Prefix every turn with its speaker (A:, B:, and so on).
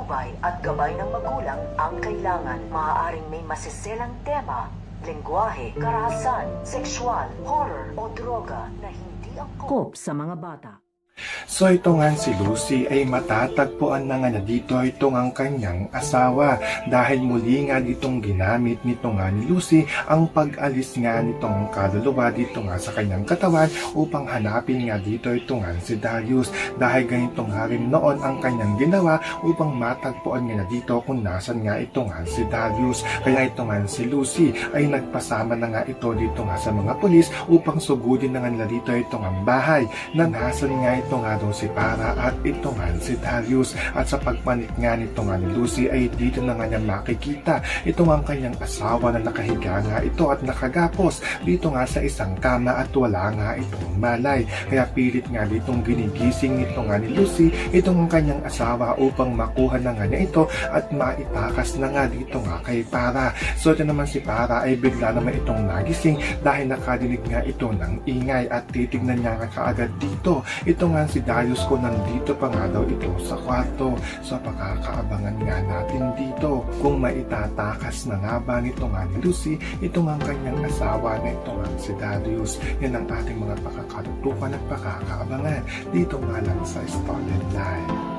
A: patnubay at gabay ng magulang ang kailangan. Maaaring may masiselang tema, lengguwahe, karahasan, sexual, horror o droga na hindi angkop sa mga bata.
B: So ito nga si Lucy ay matatagpuan na nga na dito itong ang kanyang asawa dahil muli nga ditong ginamit nito nga ni Lucy ang pag-alis nga nitong kaluluwa dito nga sa kanyang katawan upang hanapin nga dito ito nga si Darius dahil ganito nga rin noon ang kanyang ginawa upang matagpuan nga na dito kung nasan nga ito nga si Darius. Kaya ito nga si Lucy ay nagpasama na nga ito dito nga sa mga pulis upang sugudin na nga nila dito ito nga bahay na nasan nga ito nga daw si Para at ito nga si Darius. At sa pagpanik nga nito nga ni Lucy ay dito na nga niya makikita ito nga ang kanyang asawa na nakahiga nga ito at nakagapos dito nga sa isang kama at wala nga itong malay. Kaya pilit nga ditong ginigising nito nga ni Lucy itong ang kanyang asawa upang makuha na nga niya ito at maitakas na nga dito nga kay Para. So ito naman si Para ay bigla naman itong nagising dahil nakadinig nga ito ng ingay at titignan niya nga kaagad dito ito nga si Darius ko nandito pa nga daw ito sa kwarto. So pakakaabangan nga natin dito kung maitatakas na nga ba nito nga ni Lucy ito nga ang kanyang asawa na ito nga si Darius. Yan ang ating mga pakakatutukan at pakakaabangan dito nga lang sa Stolen Live.